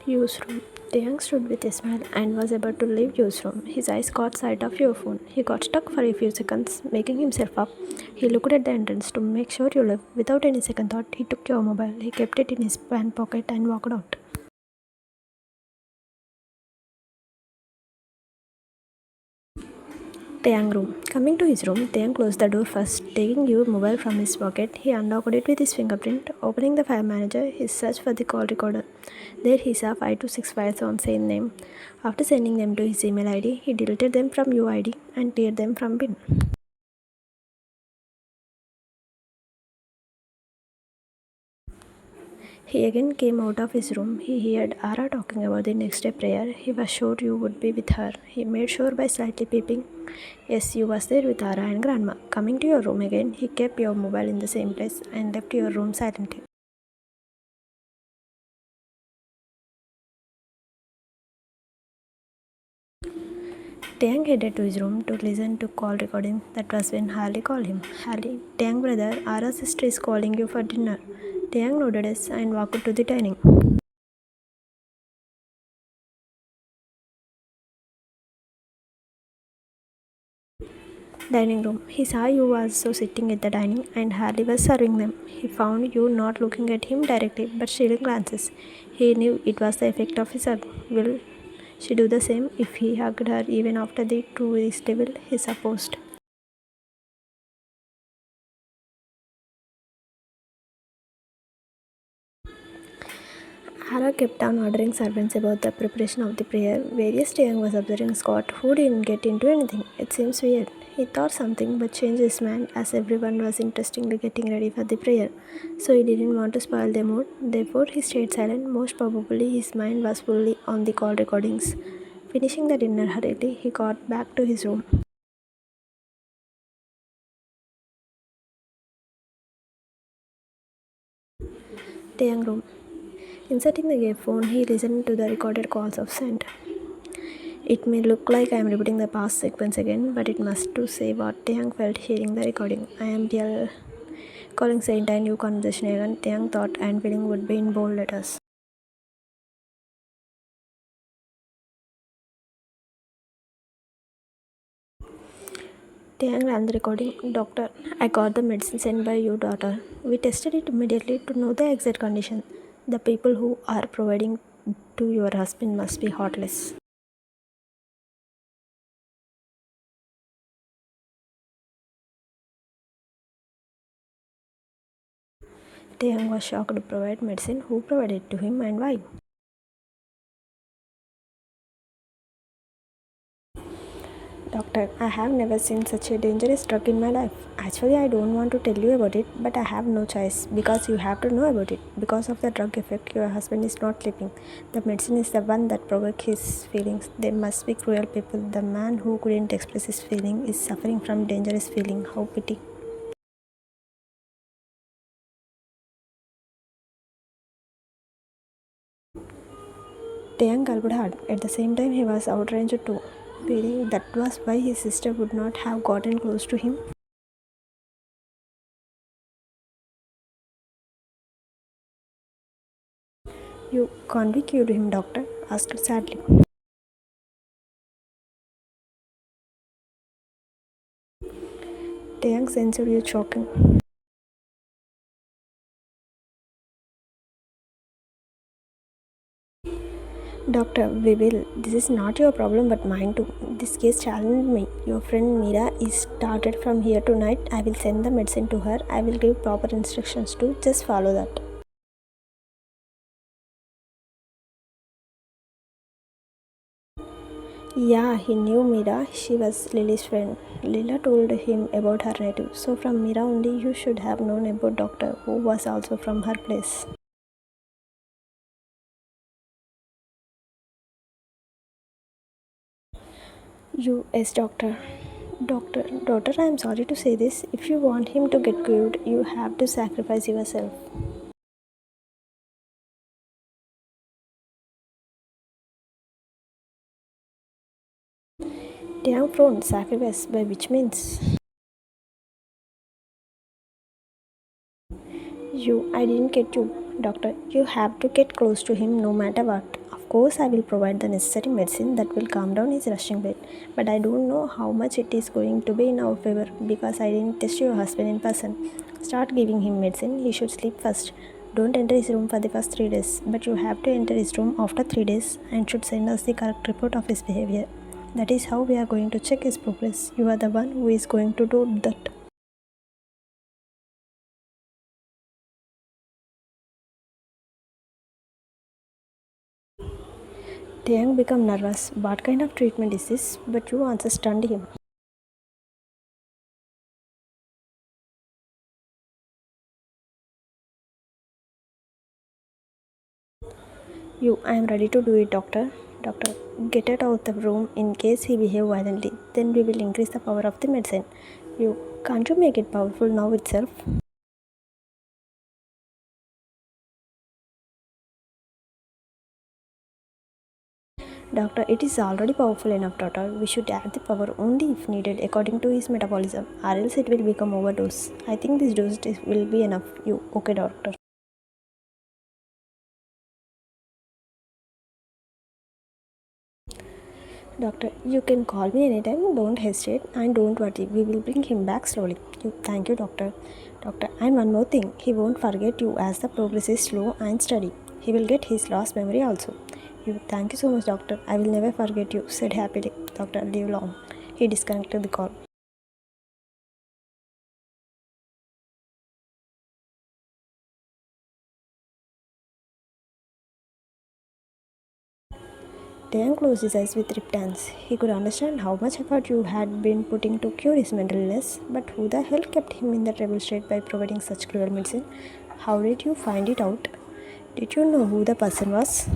Use room. Taehyung stood with a smile and was about to leave use room. His eyes caught sight of your phone. He got stuck for a few seconds, making himself up. He looked at the entrance to make sure you left. Without any second thought, he took your mobile. He kept it in his pant pocket and walked out. Taehyung room. Coming to his room, Taehyung closed the door first, taking your mobile from his pocket. He unlocked it with his fingerprint. Opening the file manager, he searched for the call recorder. There he saw 5 to 6 files on same name. After sending them to his email ID, he deleted them from UID and cleared them from bin. He again came out of his room. He heard Ara talking about the next day prayer. He was sure you would be with her. He made sure by slightly peeping. Yes, you was there with Ara and Grandma. Coming to your room again, he kept your mobile in the same place and left your room silently. Taehyung headed to his room to listen to call recording. That was when Harley called him. Harley, Taehyung brother, Ara's sister is calling you for dinner. Taehyung nodded yes and walked to the dining. Dining room. He saw you also sitting at the dining and Harley was serving them. He found you not looking at him directly but stealing glances. He knew it was the effect of his hug. Will she do the same if he hugged her even after the tourist level, he supposed. Hara kept on ordering servants about the preparation of the prayer. Various Taehyung was observing Scott, who didn't get into anything. It seems weird. He thought something but changed his mind as everyone was interestingly getting ready for the prayer. So he didn't want to spoil their mood. Therefore he stayed silent. Most probably his mind was fully on the call recordings. Finishing the dinner hurriedly, he got back to his room. Taehyung room. Inserting the earphone, he listened to the recorded calls of Sent. It may look like I am repeating the past sequence again, but it must to say what Taehyung felt hearing the recording. I am real calling Saint and new conversation again. Taehyung thought and feeling would be in bold letters. Taehyung ran the recording. Doctor, I got the medicine sent by your daughter. We tested it immediately to know the exact condition. The people who are providing to your husband must be heartless. Taehyung was shocked to provide medicine. Who provided it to him and why? Doctor, I have never seen such a dangerous drug in my life. Actually, I don't want to tell you about it, but I have no choice because you have to know about it. Because of the drug effect, your husband is not sleeping. The medicine is the one that provokes his feelings. They must be cruel people. The man who couldn't express his feeling is suffering from dangerous feeling. How pity. Taehyung gulped hard. At the same time, he was outraged too, feeling that was why his sister would not have gotten close to him. You can't be cured him, doctor, asked sadly. Taehyung sensed you choking. Doctor, we will. This is not your problem but mine too. This case challenged me. Your friend Mira is started from here tonight. I will send the medicine to her. I will give proper instructions too. Just follow that. Yeah, he knew Mira. She was Lily's friend. Lila told him about her native. So from Mira only you should have known about Doctor, who was also from her place. Yes, doctor. Daughter, I am sorry to say this. If you want him to get cured, you have to sacrifice yourself. Taehyung frowned. Sacrifice by which means? I didn't get you, doctor. You have to get close to him no matter what. course, I will provide the necessary medicine that will calm down his rushing breath. But I don't know how much it is going to be in our favor because I didn't test your husband in person. Start giving him medicine. He should sleep first. Don't enter his room for the first 3 days, but you have to enter his room after 3 days and should send us the correct report of his behavior. That is how we are going to check his progress. You are the one who is going to do that. Taehyung became nervous. What kind of treatment is this? But you answer stunned him. I am ready to do it, doctor. Doctor, get it out of the room in case he behave violently. Then we will increase the power of the medicine. Can't you make it powerful now itself? Doctor, it is already powerful enough, doctor. We should add the power only if needed according to his metabolism, or else it will become overdose. I think this will be enough. Okay, doctor? Doctor, you can call me anytime. Don't hesitate and don't worry. We will bring him back slowly. Thank you, doctor. Doctor, and one more thing. He won't forget you as the progress is slow and steady. He will get his lost memory also. Thank you so much, doctor. I will never forget you, said happily. Doctor, live long. He disconnected the call. Taehyung closed his eyes with ripped hands. He could understand how much effort you had been putting to cure his mental illness, but who the hell kept him in that rebel state by providing such cruel medicine? How did you find it out? Did you know who the person was?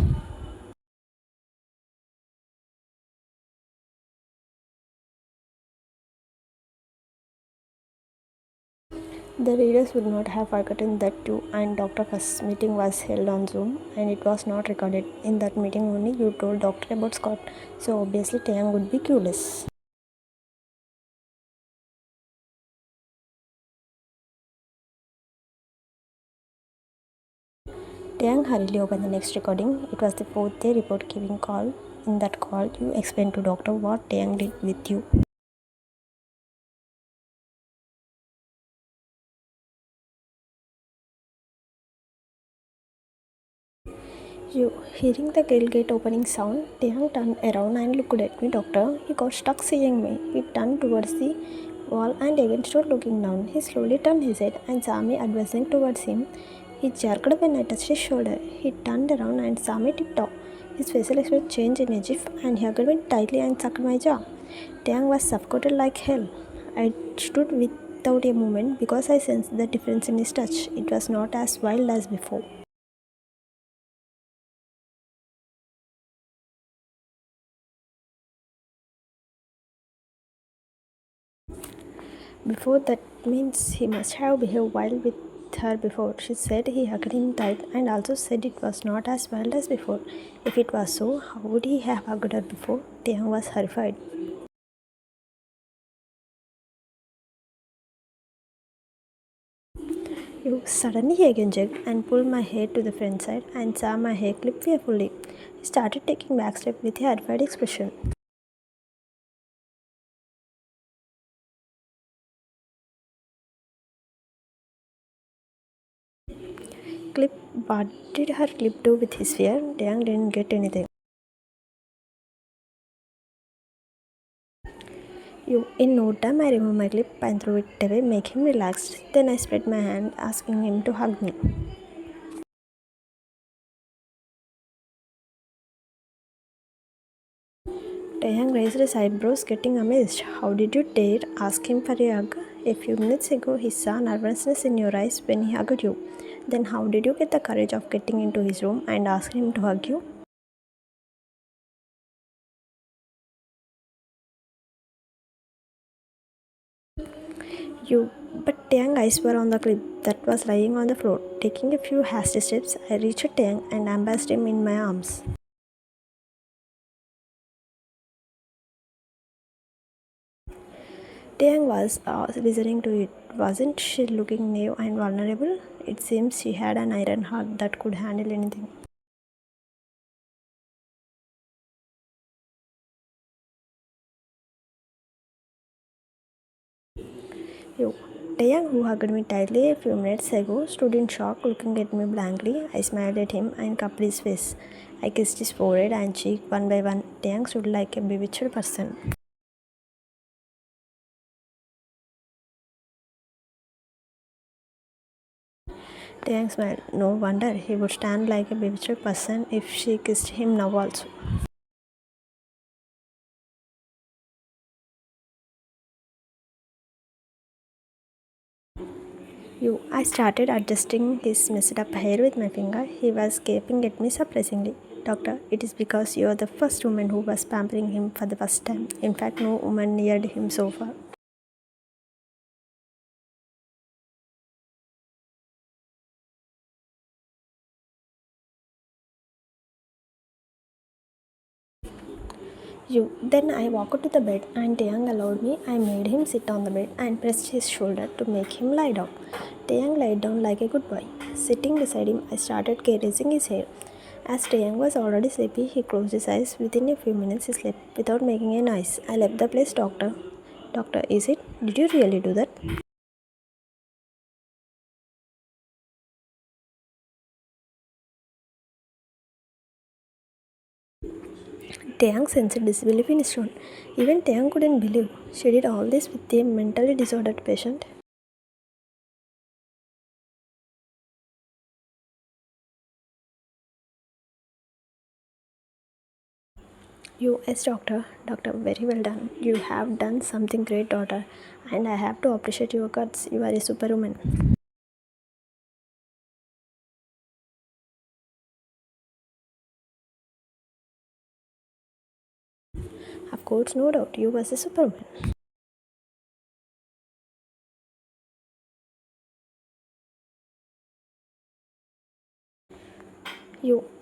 The readers would not have forgotten that you and Dr. First's meeting was held on Zoom and it was not recorded. In that meeting only you told doctor about Scott, so obviously Taehyung would be clueless. Taehyung hurriedly opened the next recording. It was the fourth day report giving call. In that call, you explained to doctor what Taehyung did with you. Hearing the grill gate opening sound, Taehyung turned around and looked at me, doctor. He got stuck seeing me. He turned towards the wall and again stood looking down. He slowly turned his head and saw me advancing towards him. He jerked when I touched his shoulder. He turned around and saw me tiptoe. His facial expression changed in a jiff and he hugged me tightly and sucked my jaw. Taehyung was suffocated like hell. I stood without a movement because I sensed the difference in his touch. It was not as wild as before. Before that means he must have behaved wild with her before. She said he hugged him tight and also said it was not as wild as before. If it was so, how would he have hugged her before? Taehyung was horrified. You suddenly again jerked and pulled my hair to the front side and saw my hair clip fearfully. He started taking back step with a horrified expression. Clip, what did her clip do with his fear? Taehyung didn't get anything. In no time, I removed my clip and threw it away, make him relaxed. Then I spread my hand, asking him to hug me. Taehyung raised his eyebrows, getting amazed. How did you dare ask him for a hug? A few minutes ago, he saw nervousness in your eyes when he hugged you. Then how did you get the courage of getting into his room and asking him to hug you? But Taehyung's eyes were on the clip that was lying on the floor. Taking a few hasty steps, I reached Taehyung and embraced him in my arms. Taehyung was listening to it. Wasn't she looking naive and vulnerable? It seems she had an iron heart that could handle anything. You. Taehyung, who hugged me tightly a few minutes ago, stood in shock, looking at me blankly. I smiled at him and cupped his face. I kissed his forehead and cheek one by one. Taehyung stood like a bewitched person. Taehyung smiled. No wonder he would stand like a bewitched person if she kissed him now also. I started adjusting his messed up hair with my finger. He was gaping at me surprisingly. Doctor, it is because you are the first woman who was pampering him for the first time. In fact, no woman neared him so far. Then I walked to the bed and Taeyang allowed me. I made him sit on the bed and pressed his shoulder to make him lie down. Taeyang lied down like a good boy. Sitting beside him, I started caressing his hair. As Taeyang was already sleepy, he closed his eyes. Within a few minutes, he slept without making a noise. I left the place, doctor. Doctor, is it? Did you really do that? Taeyang sensed disbelief in his tone. Even Taeyang couldn't believe she did all this with a mentally disordered patient. Yes, doctor. Doctor, very well done. You have done something great, daughter. And I have to appreciate your guts. You are a superwoman. Of course, no doubt, you was a superwoman.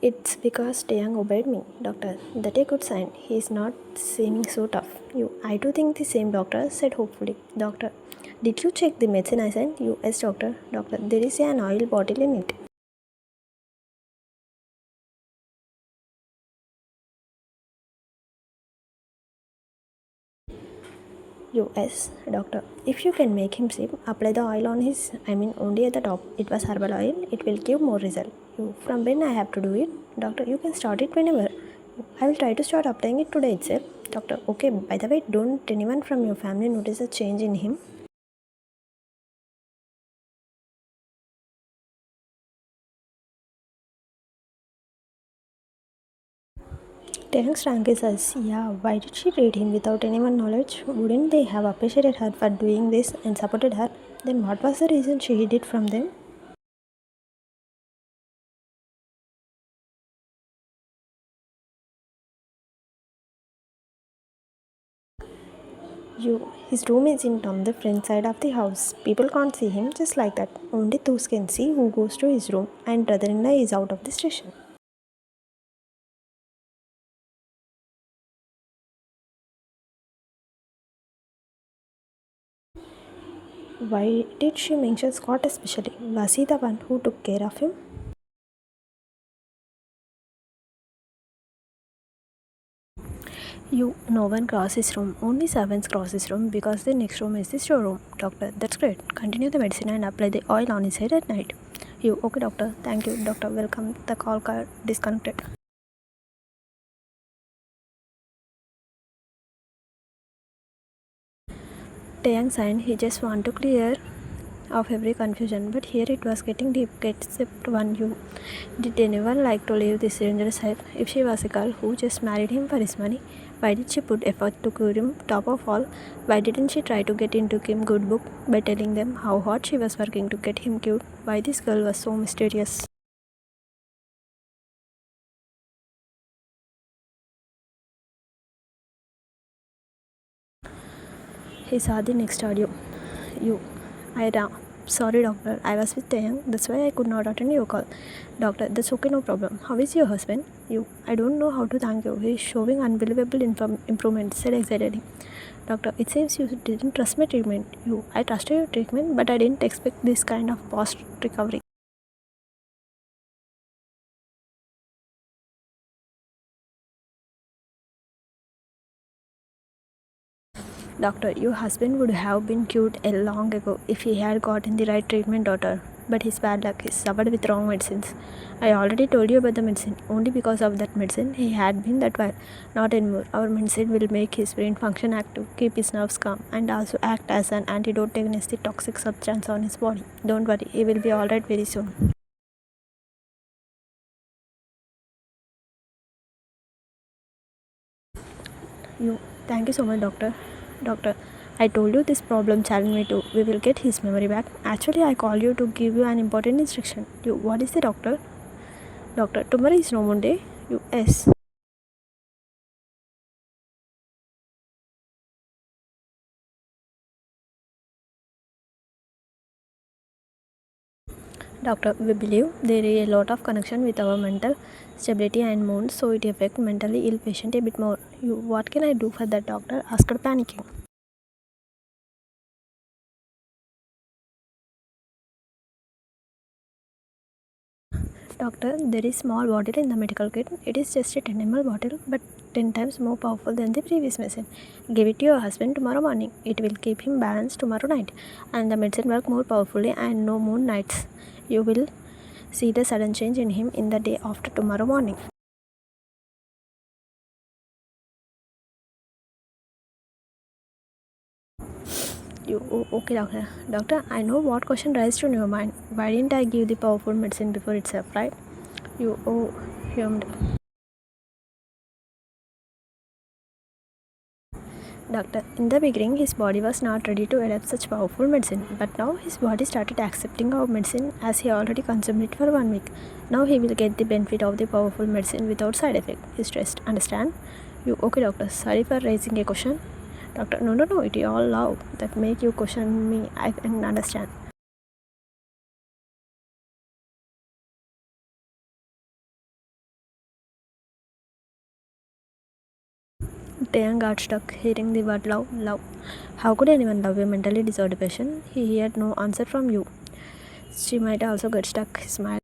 It's because Taeyang obeyed me, doctor. That a good sign. He is not seeming so tough. I do think the same, doctor, said hopefully. Doctor, did you check the medicine I sent? Yes, doctor. Doctor, there is an oil bottle in it. Yes, doctor. If you can make him sleep, apply the oil on his, only at the top. It was herbal oil. It will give more result. From when I have to do it? Doctor, you can start it whenever. I will try to start applying it today itself. Doctor, okay, by the way, don't anyone from your family notice a change in him? Terence shrank his eyes. Yeah, why did she treat him without anyone's knowledge? Wouldn't they have appreciated her for doing this and supported her? Then what was the reason she hid it from them? His room is on the front side of the house. People can't see him just like that. Only those can see who goes to his room, and brother-in-law is out of the station. Why did she mention Scott especially? Was he the one who took care of him? No one crosses his room. Only servants cross his room because the next room is the storeroom. Doctor, that's great. Continue the medicine and apply the oil on his head at night. Okay, doctor. Thank you, doctor. Welcome. The call got disconnected. Taeyang signed. He just want to clear of every confusion, but here it was getting deep. Except one, did anyone like to leave this dangerous life? If she was a girl who just married him for his money, why did she put effort to cure him? Top of all, why didn't she try to get into Kim good book by telling them how hard she was working to get him cured? Why this girl was so mysterious? He saw the next audio. You, I ran. Sorry, doctor. I was with Taeyang. That's why I could not attend your call. Doctor, that's okay, no problem. How is your husband? I don't know how to thank you. He is showing unbelievable improvement, said excitedly. Doctor, it seems you didn't trust my treatment. I trusted your treatment, but I didn't expect this kind of post recovery. Doctor, your husband would have been cured a long ago if he had gotten the right treatment, daughter. But his bad luck is suffered with wrong medicines. I already told you about the medicine. Only because of that medicine he had been that well. Not anymore. Our medicine will make his brain function active, keep his nerves calm, and also act as an antidote against the toxic substance on his body. Don't worry, he will be alright very soon. Thank you so much, doctor. Doctor, I told you this problem challenged me too. We will get his memory back. Actually, I called you to give you an important instruction. What is the doctor? Doctor, tomorrow is no Monday. Yes. Doctor, we believe there is a lot of connection with our mental stability and mood, so it affects mentally ill patient a bit more. What can I do for that, doctor? Asked panicking. Doctor, there is small bottle in the medical kit. It is just a 10 ml bottle, but 10 times more powerful than the previous medicine. Give it to your husband tomorrow morning. It will keep him balanced tomorrow night, and the medicine work more powerfully and no moon nights. You will see the sudden change in him in the day after tomorrow morning. Okay, doctor. Doctor, I know what question raised in your mind. Why didn't I give the powerful medicine before itself, right? Hummed. Doctor, in the beginning, his body was not ready to adapt such powerful medicine, but now his body started accepting our medicine as he already consumed it for 1 week. Now he will get the benefit of the powerful medicine without side effect. He's stressed. Understand? Okay, doctor. Sorry for raising a question. Doctor, no. It is all love that make you question me. I can understand. Taehyung got stuck hearing the word love, love. How could anyone love a mentally disordered patient? He had no answer from you. She might also get stuck. He smiled.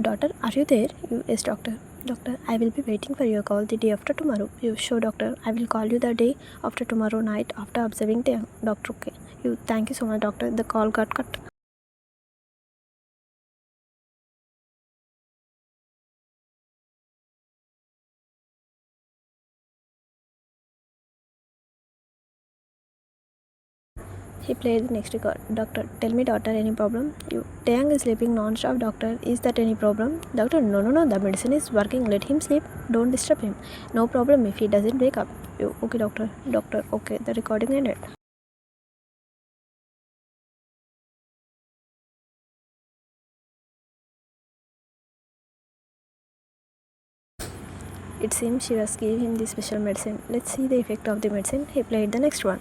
Daughter, are you there? Yes, doctor. Doctor, I will be waiting for your call the day after tomorrow. Sure, doctor. I will call you the day after tomorrow night after observing Taehyung. Doctor, okay. Thank you so much, doctor. The call got cut. He played the next record. Doctor, tell me, daughter, any problem? Taehyung is sleeping non-stop, doctor. Is that any problem? Doctor, no. The medicine is working. Let him sleep. Don't disturb him. No problem if he doesn't wake up. Okay, doctor. Doctor, okay. The recording ended. It seems she was giving him the special medicine. Let's see the effect of the medicine. He played the next one.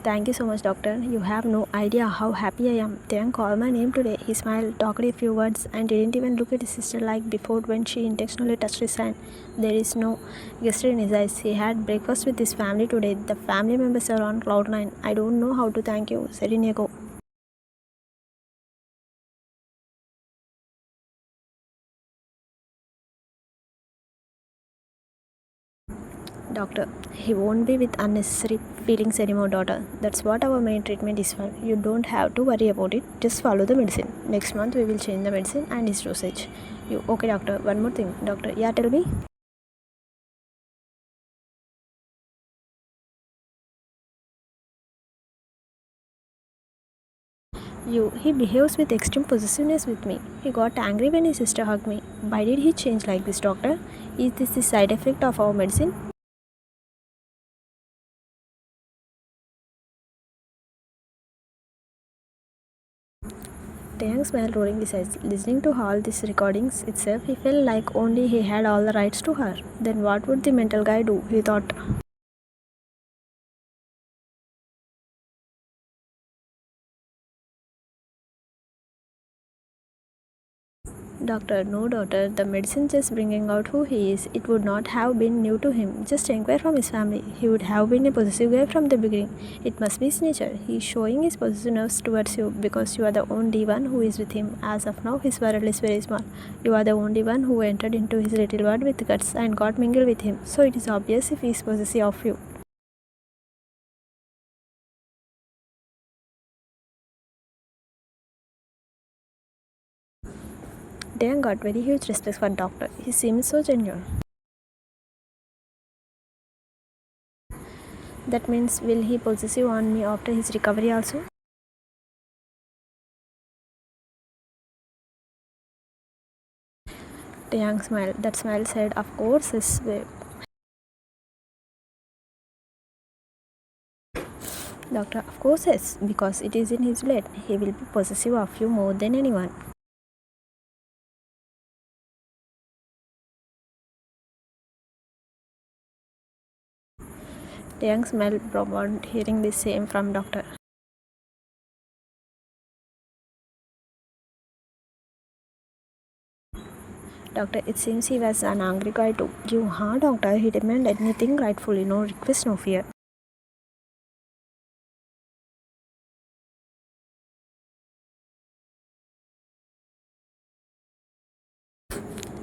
Thank you so much, doctor. You have no idea how happy I am. Taehyung called my name today. He smiled, talked a few words, and didn't even look at his sister like before when she intentionally touched his hand. There is no gesture in his eyes. He had breakfast with his family today. The family members are on cloud nine. I don't know how to thank you, said Inigo. Doctor, he won't be with unnecessary feelings anymore, daughter. That's what our main treatment is for. You don't have to worry about it. Just follow the medicine. Next month we will change the medicine and its dosage. Okay, doctor? One more thing, doctor. Yeah, tell me. He behaves with extreme possessiveness with me. He got angry when his sister hugged me. Why did he change like this, doctor? Is this the side effect of our medicine? Taehyung smiled, rolling his eyes. Listening to all these recordings itself, he felt like only he had all the rights to her. Then what would the mental guy do? He thought. doctor, no daughter. The medicine just bringing out who he is. It would not have been new to him. Just inquire from his family. He would have been a possessive guy from the beginning. It must be his nature. He is showing his possessiveness towards you because you are the only one who is with him. As of now, his world is very small. You are the only one who entered into his little world with guts and got mingled with him. So it is obvious if he is possessive of you. Taehyung got very huge respect for doctor. He seems so genuine. That means will he possessive on me after his recovery also? Taehyung smiled. That smile said, of course, his way. Doctor, of course, yes, because it is in his blood. He will be possessive of you more than anyone. Taehyung smiled proud hearing the same from doctor. Doctor, it seems he was an angry guy too. You, huh, doctor? He demanded anything rightfully, no request, no fear.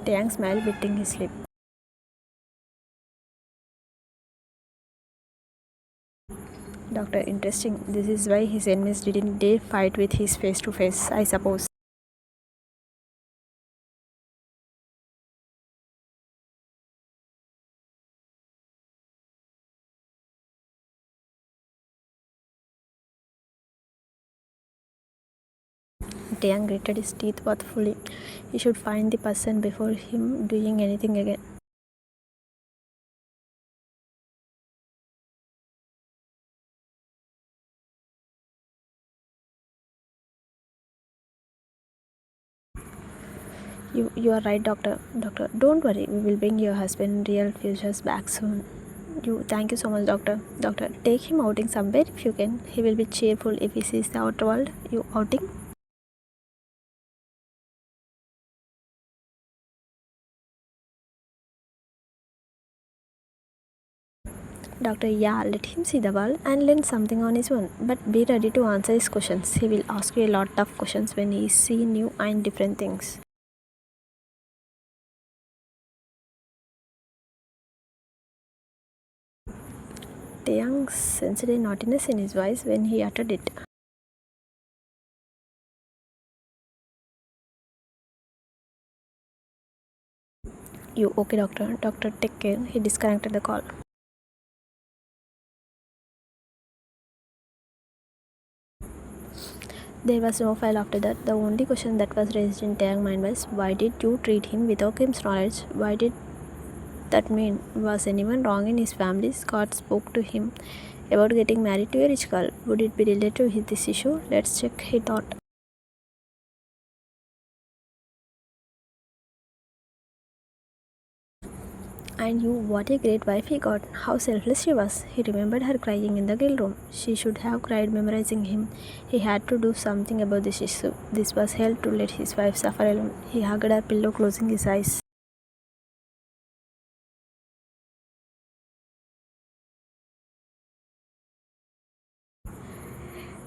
Taehyung smiled, biting his lip. Doctor, interesting. This is why his enemies didn't dare fight with his face to face, I suppose. Taehyung gritted his teeth thoughtfully. He should find the person before him doing anything again. You are right, doctor. Doctor, don't worry. We will bring your husband real futures back soon. Thank you so much, doctor. Doctor, take him outing somewhere if you can. He will be cheerful if he sees the outer world. You outing? Doctor, yeah, let him see the world and learn something on his own. But be ready to answer his questions. He will ask you a lot of questions when he see new and different things. Taehyung sensed a naughtiness in his voice when he uttered it. You okay, doctor? Doctor, take care. He disconnected the call. There was no file after that. The only question that was raised in Taehyung's mind was, why did you treat him without Kim's knowledge? Why did that mean? Was anyone wrong in his family? Scott spoke to him about getting married to a rich girl. Would it be related to this issue? Let's check, he thought. And you, what a great wife he got. How selfless she was. He remembered her crying in the grill room. She should have cried memorizing him. He had to do something about this issue. This was hell to let his wife suffer alone. He hugged her pillow, closing his eyes.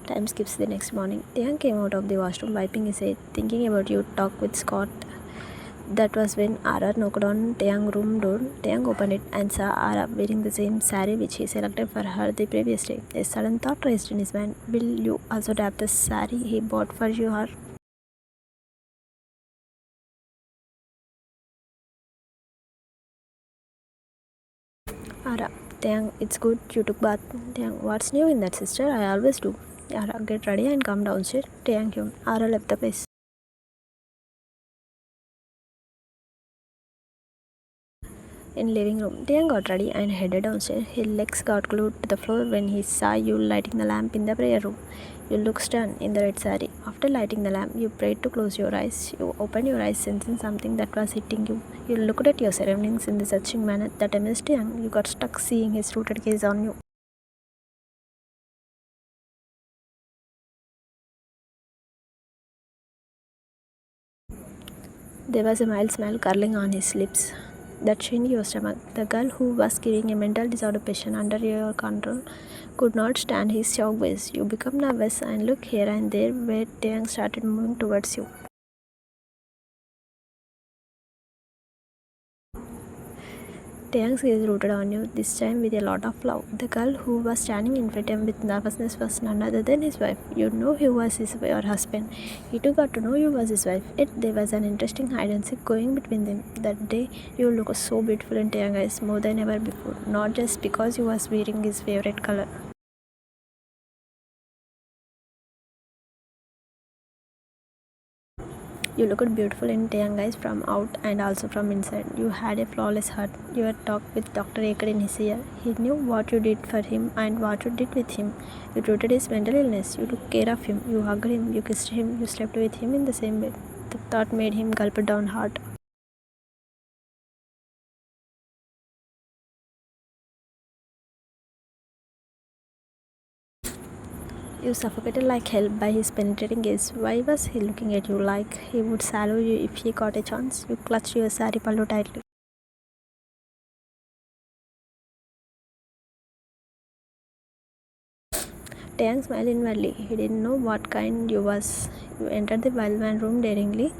Time skips the next morning. Taehyung came out of the washroom, wiping his head, thinking about you talk with Scott. That was when Ara knocked on Taehyung's room door. Taehyung opened it and saw Ara wearing the same saree which he selected for her the previous day. A sudden thought raised in his mind. Will you also tap the saree he bought for you her? Ara, Taehyung, it's good you took bath. Taehyung, what's new in that, sister? I always do. Ara, get ready and come downstairs. Taehyung, Ara left the place. In living room, Taehyung got ready and headed downstairs. His legs got glued to the floor when he saw you lighting the lamp in the prayer room. You looked stunned in the red saree. After lighting the lamp, you prayed to close your eyes. You opened your eyes, sensing something that was hitting you. You looked at your surroundings in the searching manner that amazed Taehyung. You got stuck seeing his rooted gaze on you. There was a mild smile curling on his lips that changed your stomach. The girl who was carrying a mental disorder patient under your control could not stand his shock ways. You become nervous and look here and there where Taehyung started moving towards you. Taehyung's gaze rooted on you, this time with a lot of love. The girl who was standing in front of him with nervousness was none other than his wife. You know he was your husband. He too got to know you was his wife. Yet there was an interesting hide and seek going between them. That day you looked so beautiful in Taehyung's eyes more than ever before. Not just because you was wearing his favorite color. You looked beautiful in Taehyung's eyes from out and also from inside. You had a flawless heart. Your talk with Dr. Ekad in his ear. He knew what you did for him and what you did with him. You treated his mental illness. You took care of him. You hugged him. You kissed him. You slept with him in the same bed. The thought made him gulp down hard. You suffocated like hell by his penetrating gaze. Why was he looking at you like he would swallow you if he got a chance? You clutched your sari pallu tightly. Taehyung smiled inwardly. He didn't know what kind you was. You entered the wild man room daringly.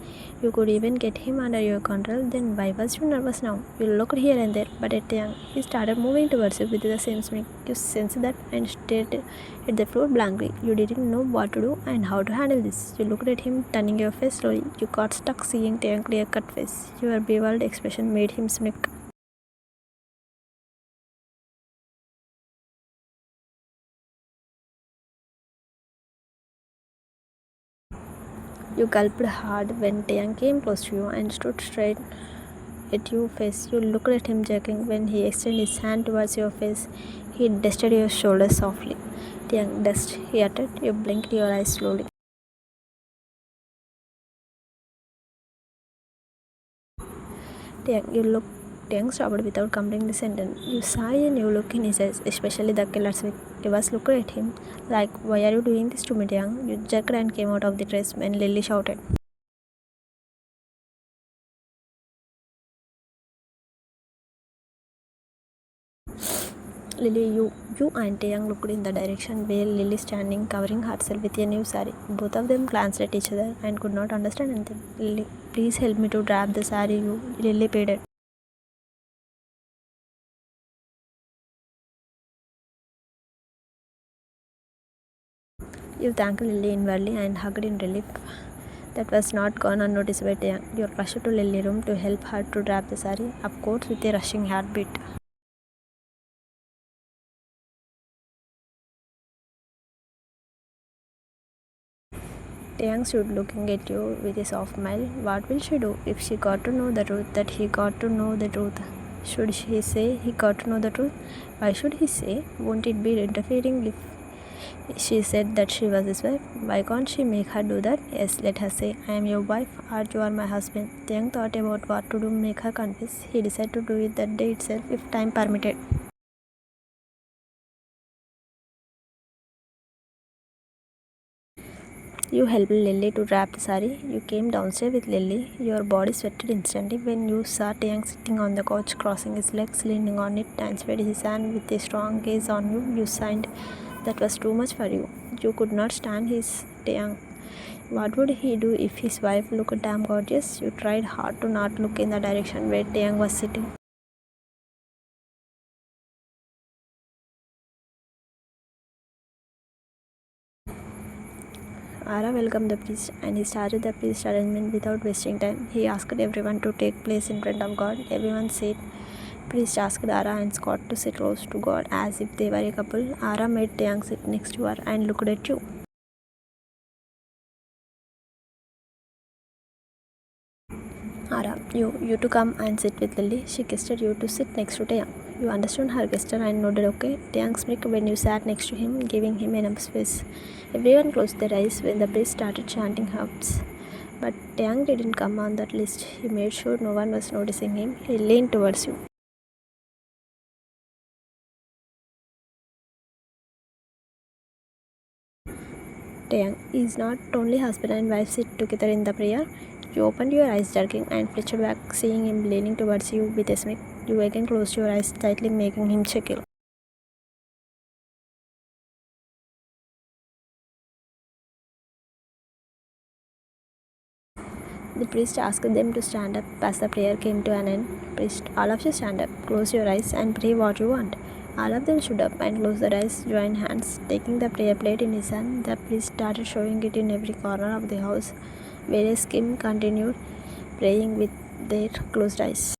You could even get him under your control. Then why was you nervous now? You looked here and there, but at Taehyung, he started moving towards you with the same smile. You sensed that and stared at the floor blankly. You didn't know what to do and how to handle this. You looked at him, turning your face slowly. You got stuck seeing Taehyung's clear-cut face. Your bewildered expression made him smirk. You gulped hard when Taehyung came close to you and stood straight at your face. You looked at him jerking. When he extended his hand towards your face, he dusted your shoulders softly. Taehyung, dust, he uttered. You blinked your eyes slowly. Taehyung stopped without completing the sentence. You saw a new look in his eyes, especially the killer's look. You was looking at him like, why are you doing this to me, Taehyung? You jerked and came out of the dress when Lily shouted. Lily, you and Taehyung looked in the direction where Lily standing, covering herself with a new sari. Both of them glanced at each other and could not understand anything. Lily, please help me to wrap the sari, Lily pleaded. You thanked Lily inwardly and hugged in relief. That was not gone unnoticed by Taehyung. You rushed to Lily's room to help her to wrap the sari, of course with a rushing heartbeat. Taehyung stood looking at you with a soft smile. What will she do if she got to know the truth that he got to know the truth? Should he say he got to know the truth? Why should he say? Won't it be interfering if she said that she was his wife? Why can't she make her do that? Yes, let her say, I am your wife or you are my husband. Taehyung thought about what to do make her confess. He decided to do it that day itself if time permitted. You helped Lily to wrap the sari. You came downstairs with Lily. Your body sweated instantly when you saw Taehyung sitting on the couch, crossing his legs, leaning on it, and spread his hand with a strong gaze on you. You signed. That was too much for you. You could not stand his Taehyung. What would he do if his wife looked damn gorgeous? You tried hard to not look in the direction where Taehyung was sitting. Ara welcomed the priest and he started the priest arrangement without wasting time. He asked everyone to take place in front of God. Everyone said. Priest asked Ara and Scott to sit close to God as if they were a couple. Ara made Taehyung sit next to her and looked at you. Ara, you to come and sit with Lily. She gestured you to sit next to Taehyung. You understood her gesture and nodded okay. Taehyung smirked when you sat next to him, giving him enough space. Everyone closed their eyes when the priest started chanting hymns. But Taehyung didn't come on that list. He made sure no one was noticing him. He leaned towards you. Taehyung is not only husband and wife sit together in the prayer. You opened your eyes jerking and flinched back, seeing him leaning towards you with a smirk. You again closed your eyes tightly, making him chuckle. The priest asked them to stand up as the prayer came to an end. Priest, all of you stand up, close your eyes and pray what you want. All of them stood up and closed their eyes, joined hands. Taking the prayer plate in his hand, the priest started showing it in every corner of the house, whereas Kim continued praying with their closed eyes.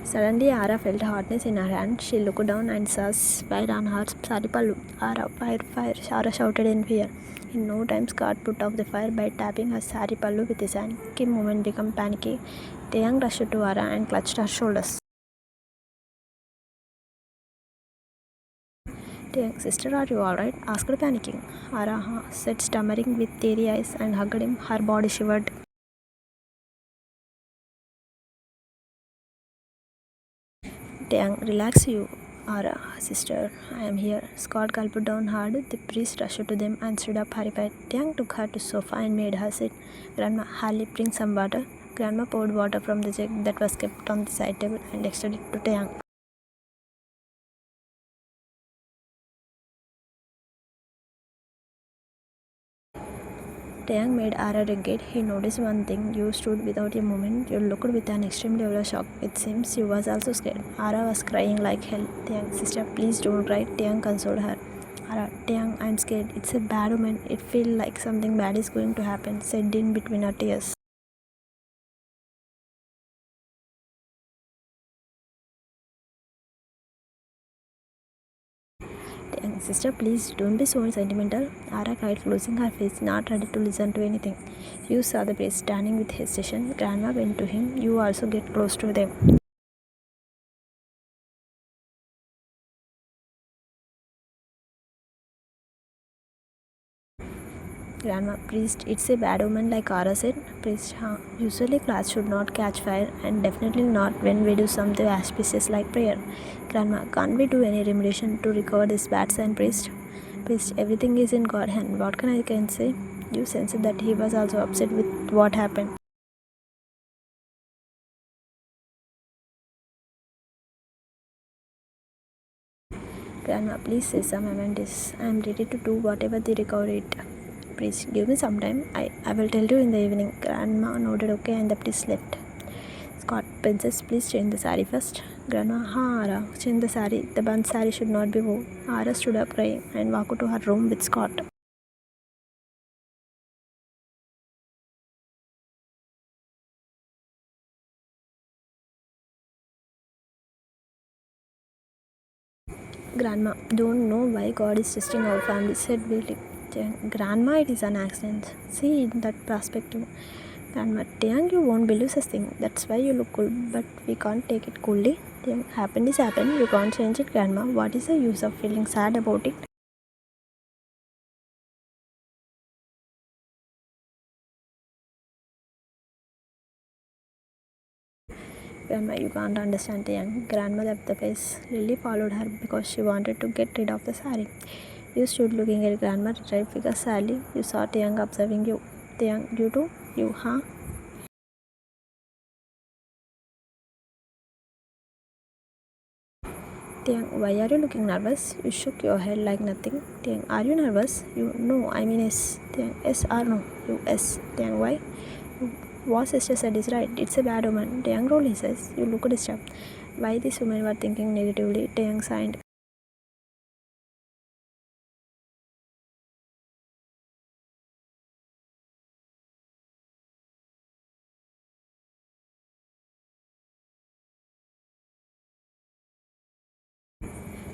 Suddenly, Ara felt hotness in her hand. She looked down and saw fire on her sari pallu. Ara, fire, fire! Ara shouted in fear. In no time, Scott put out the fire by tapping her sari pallu with his hand. Kim moment became panicky. Taehyung rushed to Ara and clutched her shoulders. Taehyung, sister, are you alright? Asked panicking. Ara said, stammering with teary eyes, and hugged him. Her body shivered. Taehyung, relax you. Ara, sister, I am here. Scott gulped down hard. The priest rushed to them and stood up horrified. Taehyung took her to the sofa and made her sit. Grandma, Harley, bring some water. Grandma poured water from the jug that was kept on the side table and extended it to Taehyung. Taehyung made Ara regret. He noticed one thing. You stood without a movement. You looked with an extreme level of shock. It seems you was also scared. Ara was crying like hell. Taehyung, sister, please don't cry. Taehyung consoled her. Ara, Taehyung, I'm scared. It's a bad omen. It feels like something bad is going to happen, said in between her tears. Taehyung, sister, please don't be so sentimental. Ara cried, closing her face, not ready to listen to anything. You saw the priest standing with hesitation. Grandma went to him. You also get close to them. Grandma, priest, it's a bad omen like Ara said. Priest, usually class should not catch fire and definitely not when we do something auspicious like prayer. Grandma, can't we do any remediation to recover this bad sign, priest? Priest, everything is in God's hand. What can say? You sensed that he was also upset with what happened. Grandma, please say some amendments. I am ready to do whatever they require it. Please give me some time. I will tell you in the evening. Grandma nodded okay and the priest left. Scott, princess, please change the sari first. Grandma, Ara, change the sari. The burnt sari should not be worn. Ara stood up crying and walked to her room with Scott. Grandma, don't know why God is testing our family, said Billy. Grandma, it is an accident. See in that perspective. Grandma, Taehyung, you won't believe such thing. That's why you look cool, but we can't take it coolly. Taehyung, happened is happened. You can't change it, Grandma. What is the use of feeling sad about it? Grandma, you can't understand Taehyung. Grandma left the place. Lily followed her because she wanted to get rid of the sari. You stood looking at Grandma right because sadly you saw Taehyung observing you. Taehyung, you too? You, huh? Taehyung, why are you looking nervous? You shook your head like nothing. Taehyung, are you nervous? You, no, I mean yes. Taehyung, yes or no? You, yes. Taehyung, why? What sister said is right. It's a bad woman. Taehyung rolled his eyes. You look disturbed. Why these women were thinking negatively? Taehyung sighed.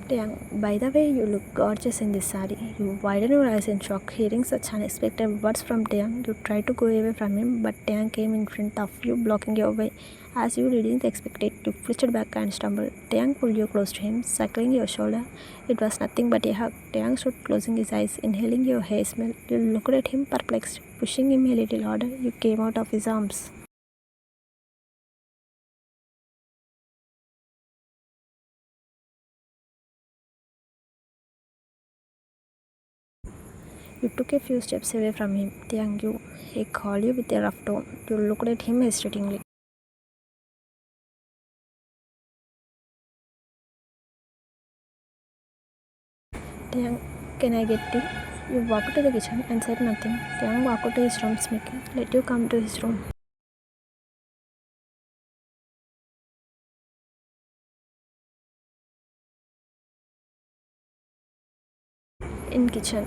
Taehyung, by the way, you look gorgeous in this sari. You widened your eyes in shock, hearing such unexpected words from Taehyung. You tried to go away from him, but Taehyung came in front of you, blocking your way. As you didn't expect it, you flinched back and stumbled. Taehyung pulled you close to him, circling your shoulder. It was nothing but a hug. Taehyung stood closing his eyes, inhaling your hair smell. You looked at him perplexed. Pushing him a little harder, you came out of his arms. You took a few steps away from him. Taehyung, you. He called you with a rough tone. You looked at him hesitatingly. Taehyung, can I get tea? You walked to the kitchen and said nothing. Taehyung walked to his room smirking. Let you come to his room. In kitchen.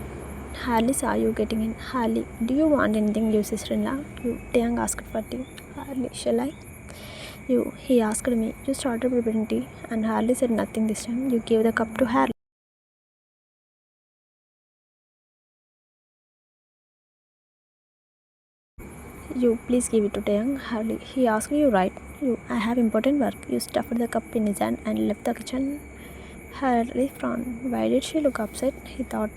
Harley saw you getting in. Harley, do you want anything, you sister-in-law? You. Taehyung asked for tea. Harley, shall I? You. He asked me. You started preparing tea, and Harley said nothing this time. You gave the cup to Harley. You. Please give it to Taehyung. Harley. He asked you, right? You. I have important work. You stuffed the cup in his hand and left the kitchen. Harley frowned. Why did she look upset? He thought.